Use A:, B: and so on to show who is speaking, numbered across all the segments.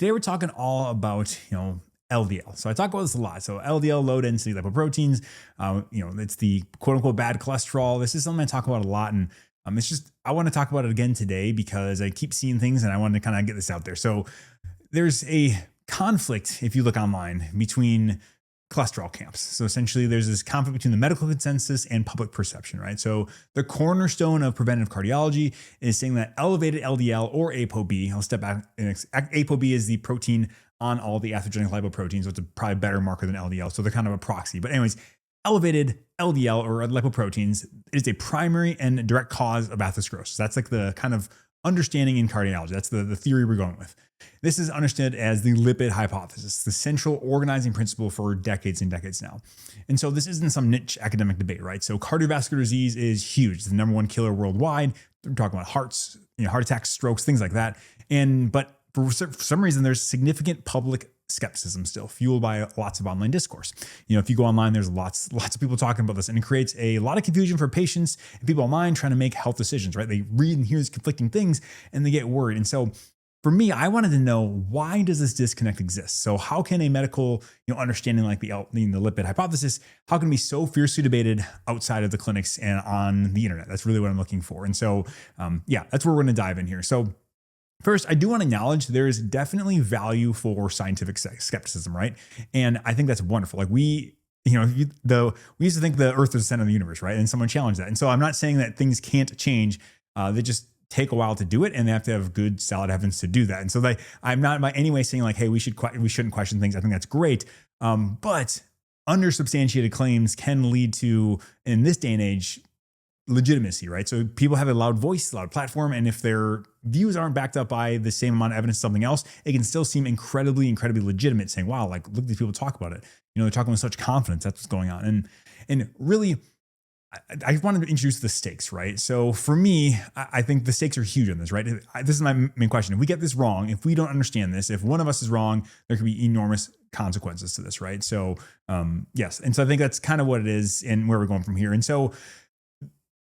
A: today we're talking all about, LDL. So I talk about this a lot. So LDL, low density lipoproteins, it's the quote unquote bad cholesterol. This is something I talk about a lot. And it's just, I want to talk about it again today because I keep seeing things and I want to kind of get this out there. So there's a conflict, if you look online, between cholesterol camps. So essentially there's this conflict between the medical consensus and public perception, right? So the cornerstone of preventive cardiology is saying that elevated LDL or ApoB, I'll step back, ApoB is the protein on all the atherogenic lipoproteins, so it's a probably better marker than LDL. So they're kind of a proxy. But anyways, elevated LDL or lipoproteins is a primary and direct cause of atherosclerosis. That's like the kind of understanding in cardiology. That's the theory we're going with. This is understood as the lipid hypothesis, the central organizing principle for decades and decades now. And so this isn't some niche academic debate, right? So cardiovascular disease is huge. It's the number one killer worldwide. We're talking about heart attacks, strokes, things like that. But for some reason, there's significant public skepticism still, fueled by lots of online discourse. If you go online, there's lots of people talking about this, and it creates a lot of confusion for patients and people online trying to make health decisions, right? They read and hear these conflicting things and they get worried. And so for me, I wanted to know, why does this disconnect exist? So how can a medical understanding like the lipid hypothesis, how can it be so fiercely debated outside of the clinics and on the internet? That's really what I'm looking for. And so, that's where we're going to dive in here. So first, I do want to acknowledge there is definitely value for scientific skepticism, right? And I think that's wonderful. Like we used to think the Earth was the center of the universe, right? And someone challenged that. And so I'm not saying that things can't change. They just take a while to do it, and they have to have good, solid evidence to do that. And so I'm not by any way saying like, hey, we shouldn't question things. I think that's great. But undersubstantiated claims can lead to, in this day and age, legitimacy, right? So people have a loud voice, loud platform, and if their views aren't backed up by the same amount of evidence as something else, it can still seem incredibly legitimate, saying, wow, like look at these people talk about it. They're talking with such confidence. That's what's going on. And really, I wanted to introduce the stakes, right? So for me, I think the stakes are huge on this, right? This is my main question. If we get this wrong, if we don't understand this, if one of us is wrong, there could be enormous consequences to this, right? So yes. And so I think that's kind of what it is and where we're going from here. And so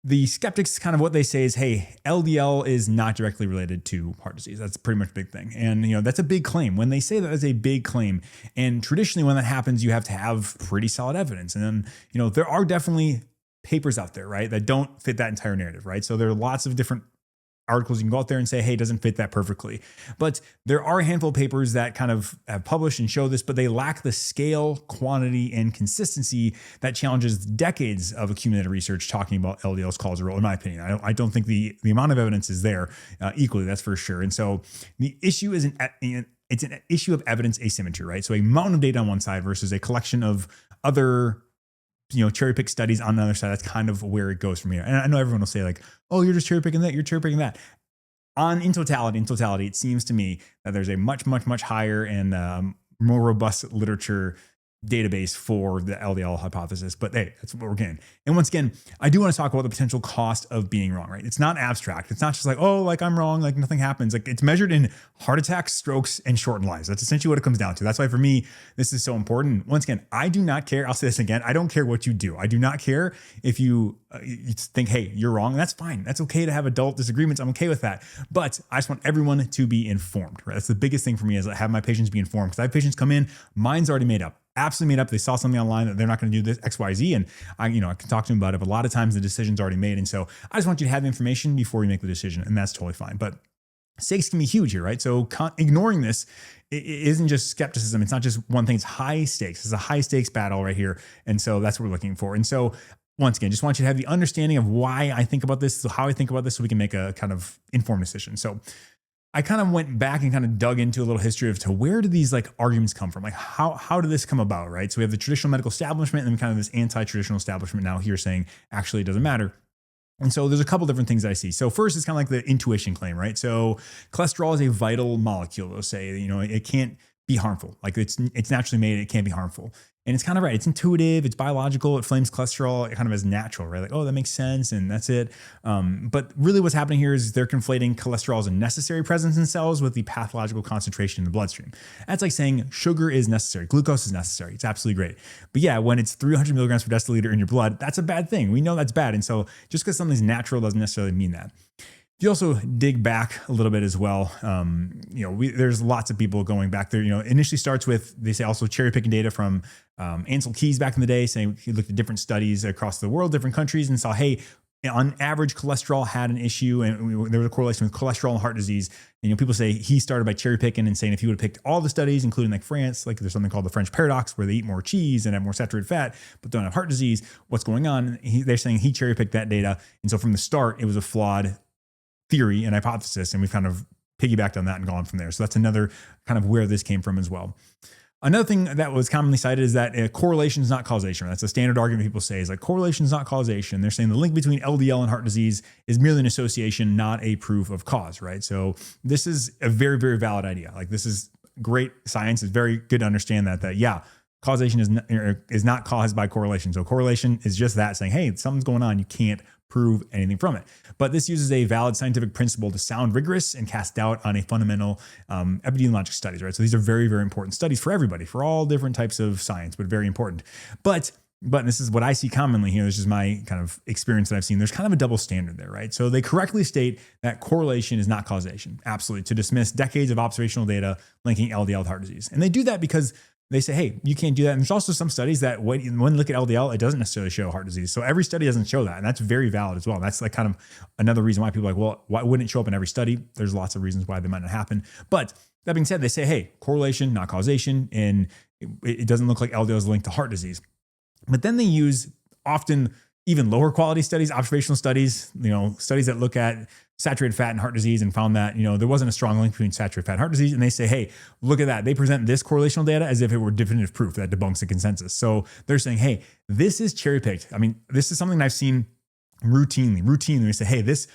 A: the skeptics, kind of what they say is, hey, LDL is not directly related to heart disease. That's pretty much a big thing. And, that's a big claim. When they say that is a big claim, and traditionally when that happens, you have to have pretty solid evidence. And then, there are definitely papers out there, right, that don't fit that entire narrative, right? So there are lots of different articles you can go out there and say, hey, it doesn't fit that perfectly. But there are a handful of papers that kind of have published and show this, but they lack the scale, quantity, and consistency that challenges decades of accumulated research talking about LDL's causal role, in my opinion. I don't think the amount of evidence is there equally, that's for sure. And so the issue is it's an issue of evidence asymmetry, right? So a mountain of data on one side versus a collection of other cherry pick studies on the other side. That's kind of where it goes from here. And I know everyone will say like, oh, you're just cherry picking that, you're cherry picking that. In totality, it seems to me that there's a much higher and more robust literature database for the LDL hypothesis. But hey, that's what we're getting. And once again, I do want to talk about the potential cost of being wrong, right? It's not abstract. It's not just like, oh, like I'm wrong, like nothing happens. Like it's measured in heart attacks, strokes, and shortened lives. That's essentially what it comes down to. That's why for me, this is so important. Once again, I do not care. I'll say this again. I don't care what you do. I do not care if you think, hey, you're wrong. That's fine. That's okay to have adult disagreements. I'm okay with that. But I just want everyone to be informed, right? That's the biggest thing for me, is I have my patients be informed, because I have patients come in, mine's already made up. Absolutely made up. They saw something online that they're not going to do this X, Y, Z. And I can talk to them about it. But a lot of times the decision's already made. And so I just want you to have the information before you make the decision. And that's totally fine. But stakes can be huge here, right? So ignoring this isn't just skepticism. It's not just one thing. It's high stakes. It's a high stakes battle right here. And so that's what we're looking for. And so once again, just want you to have the understanding of why I think about this, so how I think about this, so we can make a kind of informed decision. So I kind of went back and kind of dug into a little history of to where do these like arguments come from? Like how did this come about, right? So we have the traditional medical establishment and then kind of this anti-traditional establishment now here saying, actually, it doesn't matter. And so there's a couple different things I see. So first, it's kind of like the intuition claim, right? So cholesterol is a vital molecule. They'll say, it can't be harmful. Like it's naturally made, it can't be harmful. And it's kind of right. It's intuitive. It's biological. It flames cholesterol kind of as natural, right? Like, oh, that makes sense. And that's it. But really what's happening here is they're conflating cholesterol as a necessary presence in cells with the pathological concentration in the bloodstream. That's like saying sugar is necessary. Glucose is necessary. It's absolutely great. But yeah, when it's 300 milligrams per deciliter in your blood, that's a bad thing. We know that's bad. And so just because something's natural doesn't necessarily mean that. If you also dig back a little bit as well, there's lots of people going back there. Initially starts with, they say, also cherry picking data from Ansel Keys back in the day, saying he looked at different studies across the world, different countries, and saw, hey, on average, cholesterol had an issue, and there was a correlation with cholesterol and heart disease. And people say he started by cherry picking and saying if he would have picked all the studies, including like France, like there's something called the French paradox, where they eat more cheese and have more saturated fat, but don't have heart disease. What's going on? They're saying he cherry picked that data, and so from the start, it was a flawed theory and hypothesis, and we've kind of piggybacked on that and gone from there. So that's another kind of where this came from as well. Another thing that was commonly cited is that correlation is not causation. That's a standard argument people say, is like correlation is not causation. They're saying the link between LDL and heart disease is merely an association, not a proof of cause, right? So this is a very, very valid idea. Like, this is great science. It's very good to understand that yeah, causation is not caused by correlation. So correlation is just that, saying, hey, something's going on. You can't prove anything from it. But this uses a valid scientific principle to sound rigorous and cast doubt on a fundamental epidemiologic studies, right? So these are very, very important studies for everybody, for all different types of science, but very important. But this is what I see commonly here. This is my kind of experience that I've seen. There's kind of a double standard there, right? So they correctly state that correlation is not causation, absolutely, to dismiss decades of observational data linking LDL with heart disease. And they do that because they say, hey, you can't do that. And there's also some studies that when you look at LDL, it doesn't necessarily show heart disease. So every study doesn't show that. And that's very valid as well. That's like kind of another reason why people are like, well, why wouldn't it show up in every study? There's lots of reasons why they might not happen. But that being said, they say, hey, correlation, not causation. And it doesn't look like LDL is linked to heart disease. But then they use often even lower quality studies, observational studies, studies that look at saturated fat and heart disease and found that, there wasn't a strong link between saturated fat and heart disease. And they say, hey, look at that. They present this correlational data as if it were definitive proof that debunks the consensus. So they're saying, hey, this is cherry picked. I mean, this is something that I've seen routinely. We say, hey, this,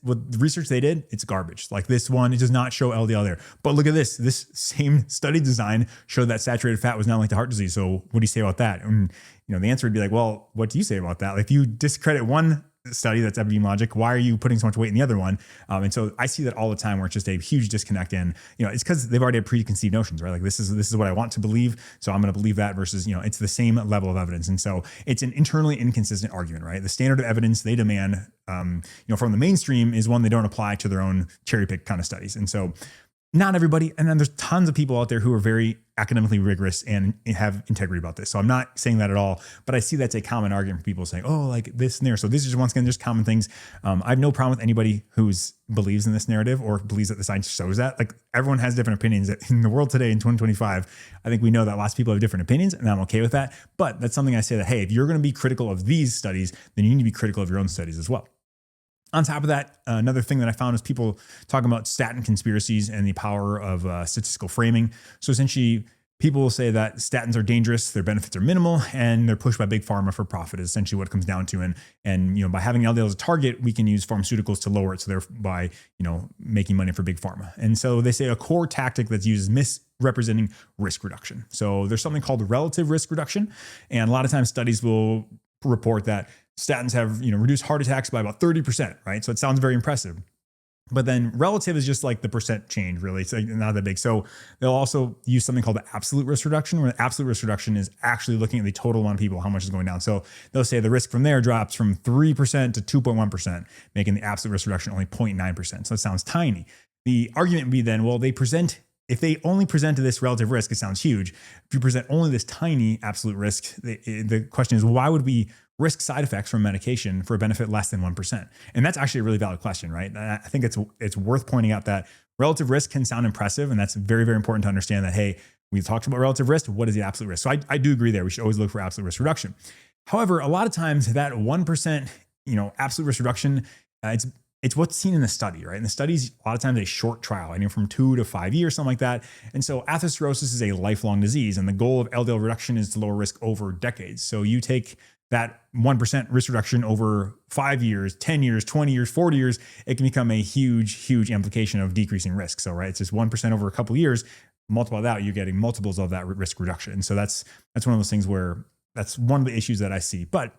A: what the research they did, it's garbage. Like, this one, it does not show LDL there. But look at this same study design showed that saturated fat was not linked to heart disease. So what do you say about that? And, the answer would be like, well, what do you say about that? Like, if you discredit one study that's epidemiologic, why are you putting so much weight in the other one? And so I see that all the time, where it's just a huge disconnect. And it's because they've already had preconceived notions, right? Like, this is what I want to believe, so I'm going to believe that, versus it's the same level of evidence. And so it's an internally inconsistent argument, right? The standard of evidence they demand, from the mainstream, is one they don't apply to their own cherry pick kind of studies. And so not everybody, and then there's tons of people out there who are very academically rigorous and have integrity about this. So I'm not saying that at all, but I see that's a common argument for people saying, oh, like this and there. So this is once again just common things. I have no problem with anybody who believes in this narrative or believes that the science shows that. Like, everyone has different opinions. In the world today in 2025, I think we know that lots of people have different opinions, and I'm okay with that. But that's something I say that, hey, if you're going to be critical of these studies, then you need to be critical of your own studies as well. On top of that, another thing that I found is people talking about statin conspiracies and the power of statistical framing. So essentially, people will say that statins are dangerous, their benefits are minimal, and they're pushed by big pharma for profit, is essentially what it comes down to. And by having LDL as a target, we can use pharmaceuticals to lower it, so thereby making money for big pharma. And so they say a core tactic that's used is misrepresenting risk reduction. So there's something called relative risk reduction, and a lot of times studies will report that statins have reduced heart attacks by about 30%, right? So it sounds very impressive. But then relative is just like the percent change, really. It's like not that big. So they'll also use something called the absolute risk reduction, where the absolute risk reduction is actually looking at the total amount of people, how much is going down. So they'll say the risk from there drops from 3% to 2.1%, making the absolute risk reduction only 0.9%. So it sounds tiny. The argument would be then, well, if they only present this relative risk, it sounds huge. If you present only this tiny absolute risk, the question is, why would we risk side effects from medication for a benefit less than 1%? And that's actually a really valid question, right? I think it's worth pointing out that relative risk can sound impressive, and that's very, very important to understand that, hey, we talked about relative risk. What is the absolute risk? So I do agree there. We should always look for absolute risk reduction. However, a lot of times that 1%, absolute risk reduction, it's what's seen in the study, right? In the studies, a lot of times a short trial, anywhere from 2 to 5 years, something like that. And so atherosclerosis is a lifelong disease, and the goal of LDL reduction is to lower risk over decades. So you take that 1% risk reduction over 5 years, 10 years, 20 years, 40 years, it can become a huge, huge implication of decreasing risk. So, right, it's just 1% over a couple of years, multiply that, you're getting multiples of that risk reduction. And so that's one of those things where that's one of the issues that I see, but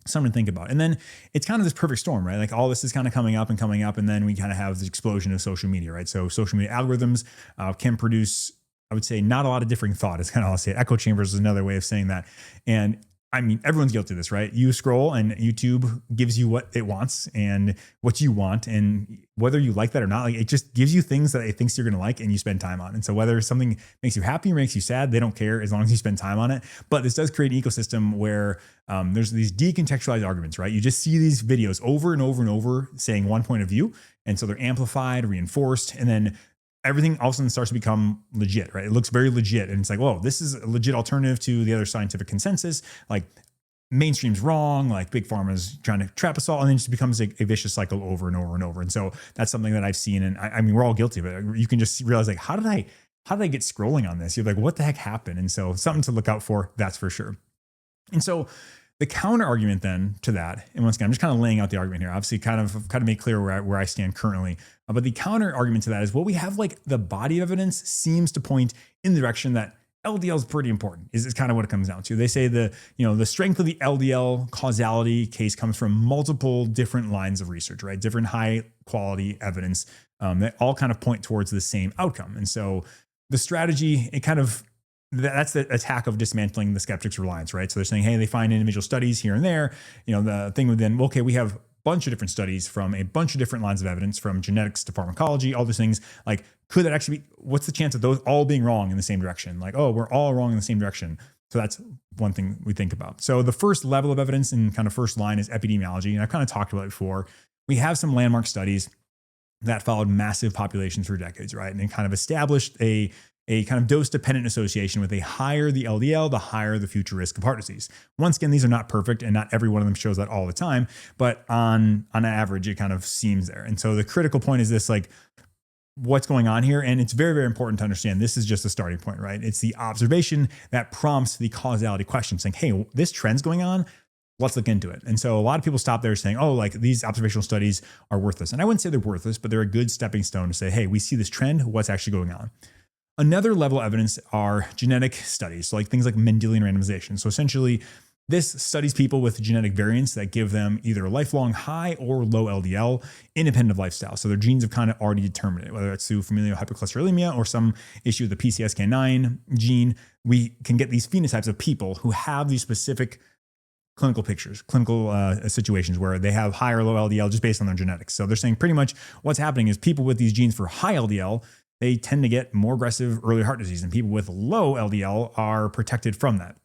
A: something to think about. And then it's kind of this perfect storm, right? Like, all this is kind of coming up, and then we kind of have this explosion of social media, right? So social media algorithms can produce, I would say, not a lot of differing thought. It's kind of, I'll say, echo chambers is another way of saying that. And I mean, everyone's guilty of this, right? You scroll and YouTube gives you what it wants and what you want. And whether you like that or not, like it just gives you things that it thinks you're going to like and you spend time on. And so whether something makes you happy or makes you sad, they don't care as long as you spend time on it. But this does create an ecosystem where there's these decontextualized arguments, right? You just see these videos over and over and over saying one point of view. And so they're amplified, reinforced, and then everything all of a sudden starts to become legit, right? It looks very legit. And it's like, whoa, this is a legit alternative to the other scientific consensus. Like mainstream's wrong, like big pharma's trying to trap us all. And then it just becomes a vicious cycle over and over and over. And so that's something that I've seen. And I mean, we're all guilty of it. You can just realize like, how did I get scrolling on this? You're like, what the heck happened? And so something to look out for, that's for sure. And so the counter argument then to that, and once again, I'm just kind of laying out the argument here, obviously kind of make clear where I stand currently. But the counter argument to that is, well, we have like the body of evidence seems to point in the direction that LDL is pretty important, is kind of what it comes down to. They say the strength of the LDL causality case comes from multiple different lines of research, right? Different high quality evidence that all kind of point towards the same outcome. And so the strategy, that's the attack of dismantling the skeptics' reliance, right? So they're saying, hey, they find individual studies here and there. The thing with then, okay, we have a bunch of different studies from a bunch of different lines of evidence, from genetics to pharmacology, all those things. Like, could that actually be, what's the chance of those all being wrong in the same direction? Like, oh, we're all wrong in the same direction. So that's one thing we think about. So the first level of evidence and kind of first line is epidemiology. And I've kind of talked about it before. We have some landmark studies that followed massive populations for decades, right? And it kind of established a kind of dose-dependent association with a higher the LDL, the higher the future risk of heart disease. Once again, these are not perfect and not every one of them shows that all the time, but on average, it kind of seems there. And so the critical point is this, like, what's going on here? And it's very, very important to understand this is just a starting point, right? It's the observation that prompts the causality question, saying, hey, this trend's going on. Let's look into it. And so a lot of people stop there saying, oh, like these observational studies are worthless. And I wouldn't say they're worthless, but they're a good stepping stone to say, hey, we see this trend. What's actually going on? Another level of evidence are genetic studies. So like things like Mendelian randomization. So essentially this studies people with genetic variants that give them either a lifelong high or low LDL independent of lifestyle. So their genes have kind of already determined it, whether it's through familial hypercholesterolemia or some issue with the PCSK9 gene. We can get these phenotypes of people who have these specific clinical pictures, clinical situations where they have high or low LDL just based on their genetics. So they're saying pretty much what's happening is people with these genes for high LDL, they tend to get more aggressive early heart disease, and people with low LDL are protected from that.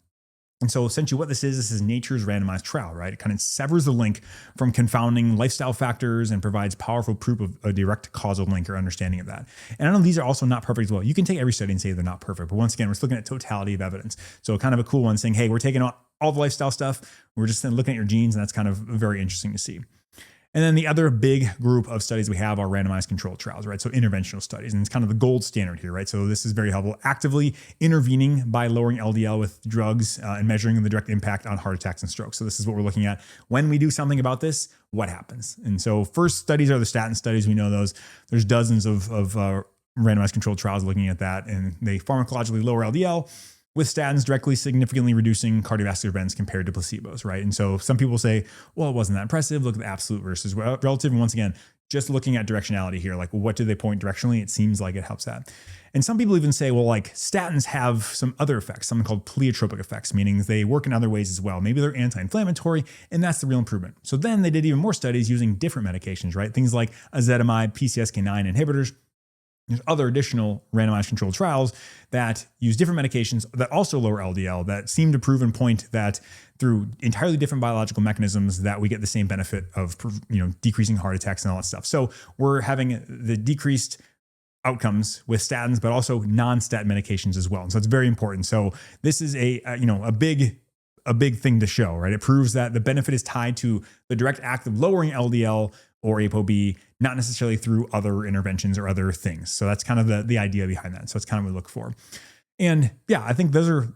A: And so essentially what this is nature's randomized trial, right? It kind of severs the link from confounding lifestyle factors and provides powerful proof of a direct causal link or understanding of that. And I know these are also not perfect as well. You can take every study and say they're not perfect, but once again, we're just looking at totality of evidence. So kind of a cool one saying, hey, we're taking all the lifestyle stuff. We're just looking at your genes, and that's kind of very interesting to see. And then the other big group of studies we have are randomized controlled trials, right? So interventional studies, and it's kind of the gold standard here, right? So this is very helpful. Actively intervening by lowering LDL with drugs and measuring the direct impact on heart attacks and strokes. So this is what we're looking at. When we do something about this, what happens? And so first studies are the statin studies. We know those. There's dozens of randomized controlled trials looking at that, and they pharmacologically lower LDL with statins directly significantly reducing cardiovascular events compared to placebos, right? And so some people say, well, it wasn't that impressive. Look at the absolute versus relative. And once again, just looking at directionality here, like what do they point directionally? It seems like it helps that. And some people even say, well, like statins have some other effects, something called pleiotropic effects, meaning they work in other ways as well. Maybe they're anti-inflammatory, and that's the real improvement. So then they did even more studies using different medications, right? Things like ezetimibe, PCSK9 inhibitors. There's other additional randomized controlled trials that use different medications that also lower LDL that seem to prove and point that through entirely different biological mechanisms that we get the same benefit of decreasing heart attacks and all that stuff. So we're having the decreased outcomes with statins, but also non-statin medications as well. And so it's very important. So this is a big thing to show, right? It proves that the benefit is tied to the direct act of lowering LDL or ApoB, not necessarily through other interventions or other things. So that's kind of the idea behind that. So it's kind of what we look for. And yeah, I think those are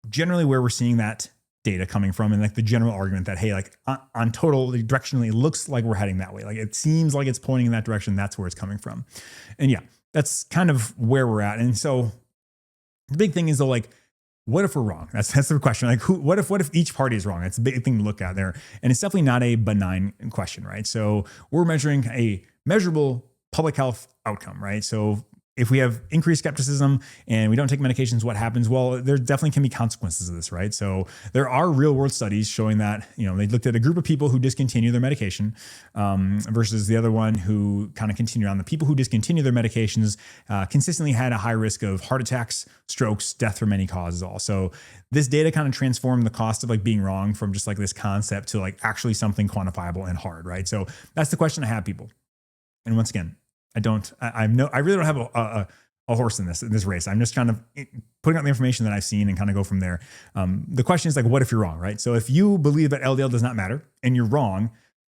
A: generally where we're seeing that data coming from, and like the general argument that, hey, like on total, directionally, it looks like we're heading that way. Like it seems like it's pointing in that direction. That's where it's coming from. And yeah, that's kind of where we're at. And so the big thing is though, like, what if we're wrong? That's the question. Like, what if each party is wrong? It's a big thing to look at there. And it's definitely not a benign question, right? So we're measuring a measurable public health outcome, right? So if we have increased skepticism and we don't take medications, what happens? Well, there definitely can be consequences of this, right? So there are real world studies showing that, they looked at a group of people who discontinue their medication versus the other one who kind of continue on. The people who discontinue their medications consistently had a high risk of heart attacks, strokes, death from any cause also. This data kind of transformed the cost of like being wrong from just like this concept to like actually something quantifiable and hard, right? So that's the question I have, people. And once again, I really don't have a horse in this race. I'm just kind of putting out the information that I've seen and kind of go from there. The question is like, what if you're wrong, right? So if you believe that LDL does not matter and you're wrong,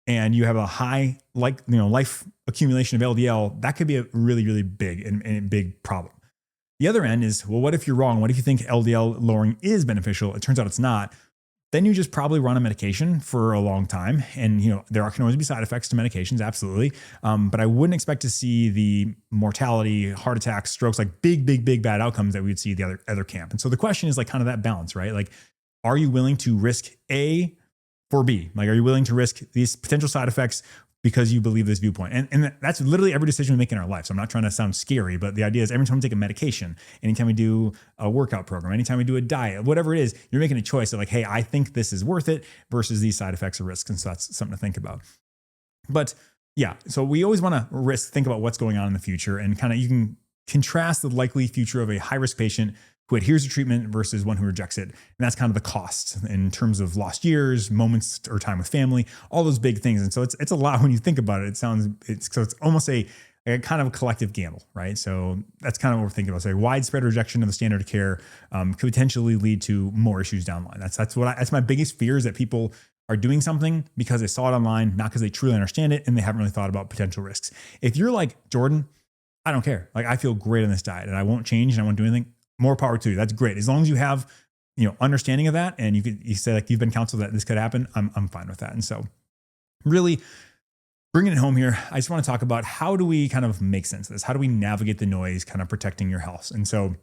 A: and you have a high life accumulation of LDL, that could be a really, really big and big problem. The other end is, well, what if you're wrong? What if you think LDL lowering is beneficial? It turns out it's not. Then you just probably run a medication for a long time. And, there can always be side effects to medications, absolutely. But I wouldn't expect to see the mortality, heart attacks, strokes, like big bad outcomes that we would see the other camp. And so the question is like kind of that balance, right? Like, are you willing to risk A for B? Like, are you willing to risk these potential side effects because you believe this viewpoint? And that's literally every decision we make in our life. So I'm not trying to sound scary, but the idea is every time we take a medication, anytime we do a workout program, anytime we do a diet, whatever it is, you're making a choice of like, hey, I think this is worth it versus these side effects or risks. And so that's something to think about. But yeah, so we always want to think about what's going on in the future, and kind of you can contrast the likely future of a high risk patient who adheres to treatment versus one who rejects it. And that's kind of the cost in terms of lost years, moments or time with family, all those big things. And so it's a lot when you think about it. It's almost a kind of a collective gamble, right? So that's kind of what we're thinking about. So widespread rejection of the standard of care could potentially lead to more issues down the line. That's my biggest fear, is that people are doing something because they saw it online, not because they truly understand it and they haven't really thought about potential risks. If you're like, Jordan, I don't care. Like, I feel great on this diet and I won't change and I won't do anything, more power to you. That's great. As long as you have, understanding of that, and you say like you've been counseled that this could happen, I'm fine with that. And so really bringing it home here, I just want to talk about how do we kind of make sense of this? How do we navigate the noise, kind of protecting your health? And so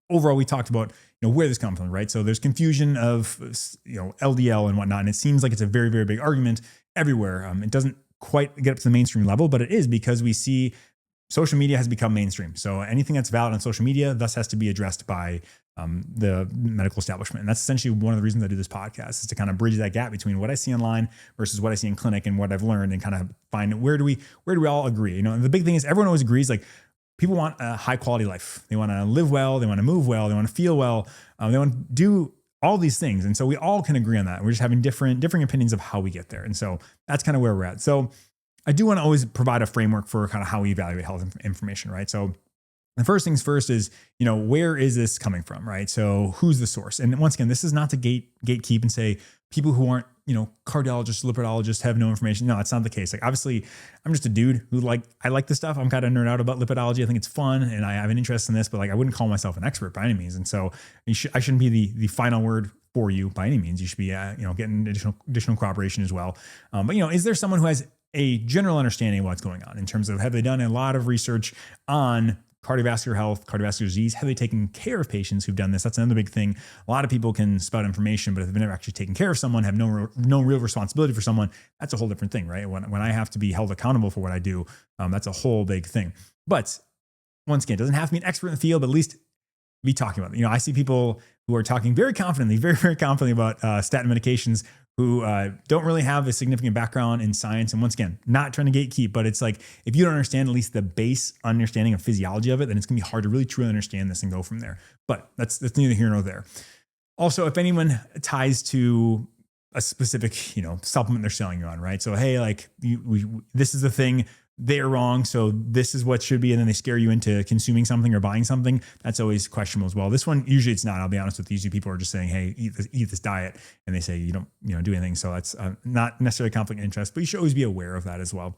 A: overall, we talked about, where this comes from, right? So there's confusion of, LDL and whatnot. And it seems like it's a very, very big argument everywhere. It doesn't quite get up to the mainstream level, but it is, because we see social media has become mainstream. So anything that's valid on social media thus has to be addressed by the medical establishment. And that's essentially one of the reasons I do this podcast, is to kind of bridge that gap between what I see online versus what I see in clinic and what I've learned, and kind of find where do we all agree? And the big thing is everyone always agrees, like, people want a high quality life. They want to live well. They want to move well. They want to feel well. They want to do all these things. And so we all can agree on that. We're just having differing opinions of how we get there. And so that's kind of where we're at. So I do want to always provide a framework for kind of how we evaluate health information, right? So the first things first is, where is this coming from, right? So who's the source? And once again, this is not to gatekeep and say people who aren't, cardiologists, lipidologists have no information. No, it's not the case. Like, obviously, I'm just a dude who I like this stuff. I'm kind of nerd out about lipidology. I think it's fun and I have an interest in this, but I wouldn't call myself an expert by any means. And so I shouldn't be the final word for you by any means. You should be, getting additional corroboration as well. But is there someone who has a general understanding of what's going on in terms of, have they done a lot of research on cardiovascular health, cardiovascular disease? Have they taken care of patients who've done this? That's another big thing. A lot of people can spout information, but if they've never actually taken care of someone, have no real responsibility for someone, that's a whole different thing, right? When I have to be held accountable for what I do, that's a whole big thing. But once again, it doesn't have to be an expert in the field, but at least be talking about it. I see people who are talking very confidently, very, very confidently about statin medications, who don't really have a significant background in science. And once again, not trying to gatekeep, but it's like, if you don't understand at least the base understanding of physiology of it, then it's gonna be hard to really truly understand this and go from there. But that's neither here nor there. Also, if anyone ties to a specific, supplement they're selling you on, right? So, hey, this is the thing, they're wrong, so this is what should be, and then they scare you into consuming something or buying something. That's always questionable as well. This one, usually it's not. I'll be honest with you. Usually people are just saying, hey, eat this diet, and they say you don't do anything. So that's not necessarily a conflict of interest, but you should always be aware of that as well.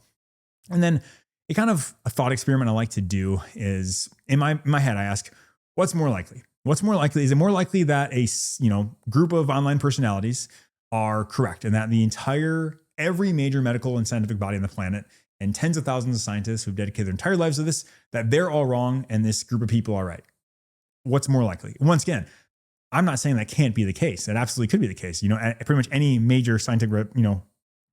A: And then a kind of a thought experiment I like to do is, in my head, I ask, what's more likely? What's more likely? Is it more likely that a group of online personalities are correct, and that every major medical and scientific body on the planet and tens of thousands of scientists who've dedicated their entire lives to this, that they're all wrong and this group of people are right? What's more likely? Once again, I'm not saying that can't be the case. It absolutely could be the case. Pretty much any major scientific,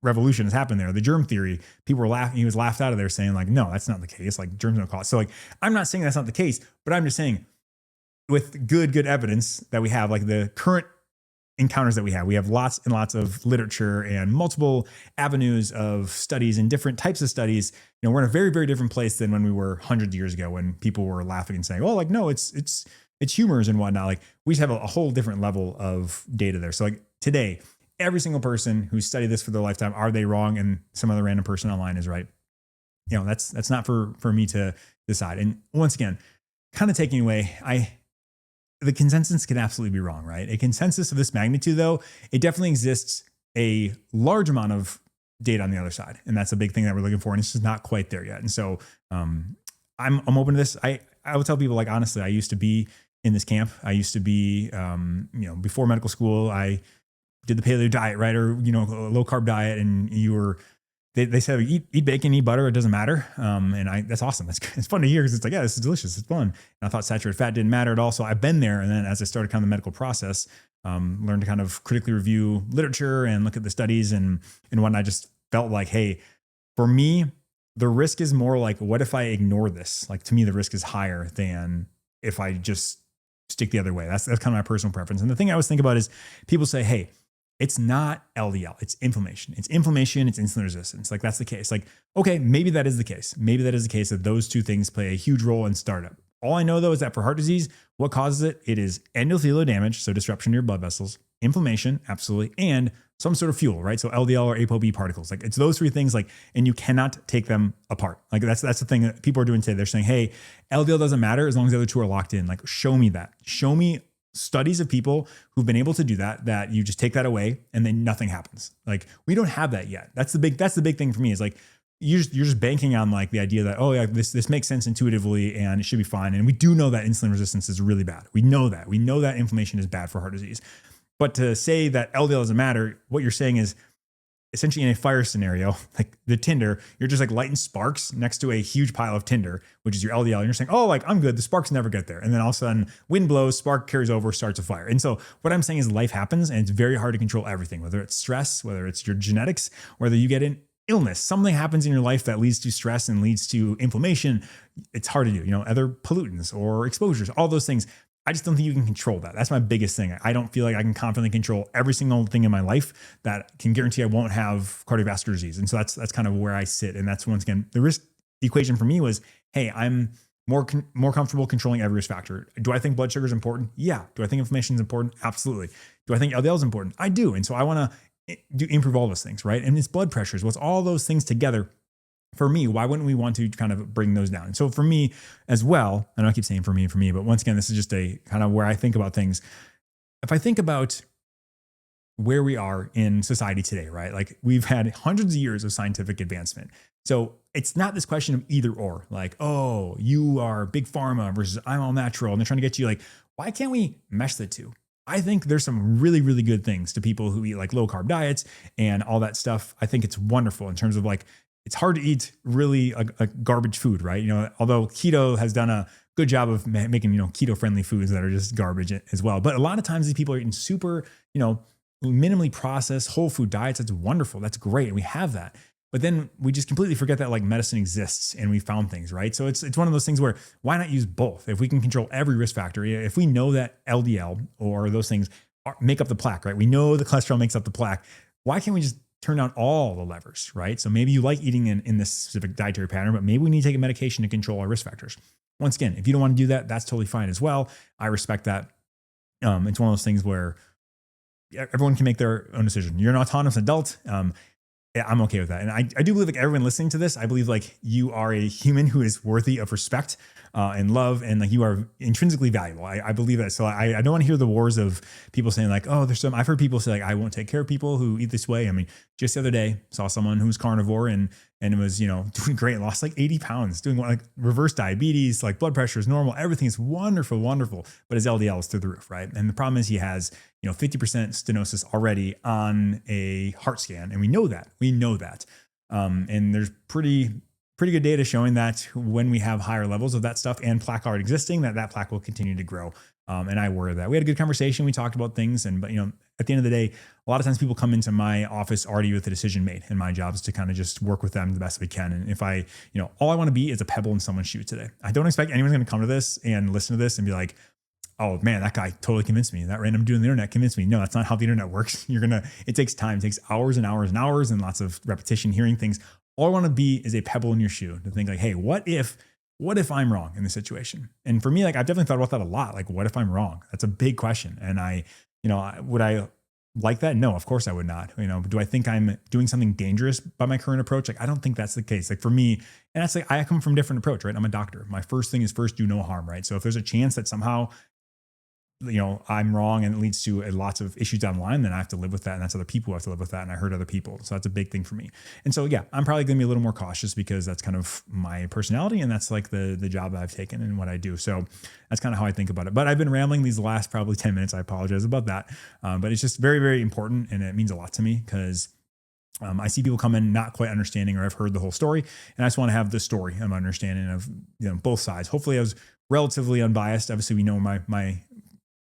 A: revolution has happened there. The germ theory, people were laughing. He was laughed out of there saying like, no, that's not the case. Like germs don't cause. So like, I'm not saying that's not the case, but I'm just saying with good evidence that we have, like the current encounters that we have lots and lots of literature and multiple avenues of studies and different types of studies. You know, we're in a very, very different place than when we were hundreds of years ago, when people were laughing and saying, oh, like, no, it's humors and whatnot. Like we just have a whole different level of data there. So like today, every single person who studied this for their lifetime, are they wrong? And some other random person online is right. You know, that's not for me to decide. And once again, kind of taking away, the consensus can absolutely be wrong, right? A consensus of this magnitude, though, it definitely exists a large amount of data on the other side. And that's a big thing that we're looking for. And it's just not quite there yet. And so I'm open to this. I would tell people, like, honestly, I used to be in this camp. I used to be, before medical school, I did the paleo diet, right? Or, a low carb diet. And they said, eat bacon, eat butter. It doesn't matter. And that's awesome. It's fun to hear, because it's like, yeah, this is delicious. It's fun. And I thought saturated fat didn't matter at all. So I've been there. And then as I started kind of the medical process, learned to kind of critically review literature and look at the studies and whatnot. I just felt like, hey, for me, the risk is more like, what if I ignore this? Like, to me, the risk is higher than if I just stick the other way. That's kind of my personal preference. And the thing I always think about is people say, hey, it's not LDL, it's inflammation. It's inflammation, it's insulin resistance. Like, that's the case. Like, okay, maybe that is the case. Maybe that is the case, that those two things play a huge role in startup. All I know, though, is that for heart disease, what causes it? It is endothelial damage, so disruption to your blood vessels, inflammation, absolutely, and some sort of fuel, right? So LDL or ApoB particles. Like, it's those three things, like, and you cannot take them apart. Like, that's the thing that people are doing today. They're saying, hey, LDL doesn't matter as long as the other two are locked in. Like, show me that. Show me studies of people who've been able to do that you just take that away and then nothing happens. Like, we don't have that yet. That's the big thing for me, is like, you're just banking on like the idea that, oh yeah, this makes sense intuitively and it should be fine. And we do know that insulin resistance is really bad. We know that inflammation is bad for heart disease. But to say that LDL doesn't matter, what you're saying is, essentially in a fire scenario, like the tinder, you're just like lighting sparks next to a huge pile of tinder, which is your LDL. And you're saying, oh, like, I'm good. The sparks never get there. And then all of a sudden wind blows, spark carries over, starts a fire. And so what I'm saying is, life happens and it's very hard to control everything, whether it's stress, whether it's your genetics, whether you get an illness, something happens in your life that leads to stress and leads to inflammation. It's hard to do, other pollutants or exposures, all those things. I just don't think you can control that. That's my biggest thing. I don't feel like I can confidently control every single thing in my life that can guarantee I won't have cardiovascular disease. And so that's kind of where I sit. And that's, once again, the risk equation for me was, hey, I'm more comfortable controlling every risk factor. Do I think blood sugar is important? Yeah. Do I think inflammation is important? Absolutely. Do I think LDL is important? I do. And so I want to improve all those things, right? And it's blood pressures. What's all those things together? For me, why wouldn't we want to kind of bring those down? And so for me as well, I know I keep saying for me, but once again, this is just a kind of where I think about things. If I think about where we are in society today, right? Like, we've had hundreds of years of scientific advancement. So it's not this question of either or, like, oh, you are big pharma versus I'm all natural. And they're trying to get you, like, why can't we mesh the two? I think there's some really, really good things to people who eat like low carb diets and all that stuff. I think it's wonderful in terms of, like, it's hard to eat really a garbage food, right? Although keto has done a good job of making, keto friendly foods that are just garbage as well. But a lot of times these people are eating super, minimally processed whole food diets. That's wonderful. That's great. And we have that. But then we just completely forget that, like, medicine exists and we found things, right? So it's one of those things where, why not use both? If we can control every risk factor, if we know that LDL or those things make up the plaque, right? We know the cholesterol makes up the plaque. Why can't we just turn down all the levers, right? So maybe you like eating in this specific dietary pattern, but maybe we need to take a medication to control our risk factors. Once again, if you don't want to do that, that's totally fine as well. I respect that. It's one of those things where everyone can make their own decision. You're an autonomous adult. I'm okay with that. And I do believe, like, everyone listening to this, I believe, like, you are a human who is worthy of respect and love, and like, you are intrinsically valuable. I believe that. So I don't want to hear the wars of people saying, like, oh, I've heard people say, like, I won't take care of people who eat this way. I mean, just the other day, saw someone who was carnivore and it was, doing great, lost like 80 pounds, doing like reverse diabetes, like blood pressure is normal. Everything is wonderful, but his LDL is through the roof, right? And the problem is he has, 50% stenosis already on a heart scan. And we know that. And there's pretty pretty good data showing that when we have higher levels of that stuff and plaque already existing, that plaque will continue to grow. And I worry that we had a good conversation. We talked about things, but at the end of the day, a lot of times people come into my office already with a decision made, and my job is to kind of just work with them the best we can. And if all I want to be is a pebble in someone's shoe today. I don't expect anyone's going to come to this and listen to this and be like, oh man, that guy totally convinced me. That random dude on the internet convinced me. No, that's not how the internet works. It takes time. It takes hours and hours and hours and lots of repetition, hearing things. All I want to be is a pebble in your shoe, to think like, hey, what if I'm wrong in this situation? And for me, like, I've definitely thought about that a lot. Like, what if I'm wrong? That's a big question. And would I like that? No, of course I would not. Do I think I'm doing something dangerous by my current approach? Like, I don't think that's the case. Like for me, and that's like, I come from a different approach, right? I'm a doctor. My first thing is first do no harm, right? So if there's a chance that somehow I'm wrong and it leads to lots of issues down the line, then I have to live with that. And that's other people who have to live with that. And I hurt other people. So that's a big thing for me. And so, yeah, I'm probably going to be a little more cautious because that's kind of my personality. And that's like the job that I've taken and what I do. So that's kind of how I think about it. But I've been rambling these last probably 10 minutes. I apologize about that. But it's just very, very important. And it means a lot to me because I see people come in not quite understanding, or I've heard the whole story, and I just want to have the story of understanding of both sides. Hopefully I was relatively unbiased. Obviously we know my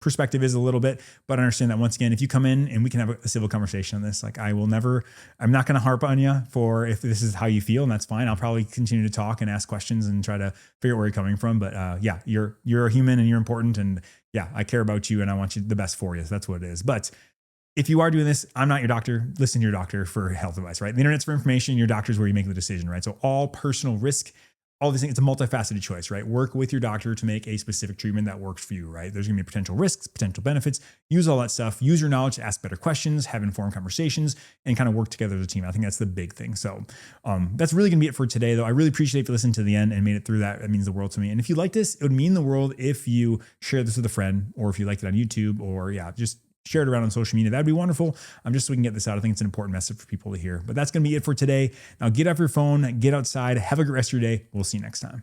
A: perspective is a little bit, but I understand that once again, if you come in and we can have a civil conversation on this, like I'm not going to harp on you for if this is how you feel, and that's fine. I'll probably continue to talk and ask questions and try to figure out where you're coming from. But yeah, you're a human and you're important, and yeah, I care about you and I want you the best for you. So that's what it is. But if you are doing this, I'm not your doctor. Listen to your doctor for health advice, right? The internet's for information. Your doctor's where you make the decision, right? So all personal risk, all these things, it's a multifaceted choice, right? Work with your doctor to make a specific treatment that works for you, right? There's going to be potential risks, potential benefits. Use all that stuff. Use your knowledge to ask better questions, have informed conversations, and kind of work together as a team. I think that's the big thing. So that's really going to be it for today, though. I really appreciate if you listened to the end and made it through that. That means the world to me. And if you like this, it would mean the world if you share this with a friend, or if you liked it on YouTube, or just share it around on social media. That'd be wonderful. Just so we can get this out. I think it's an important message for people to hear. But that's going to be it for today. Now get off your phone, get outside, have a great rest of your day. We'll see you next time.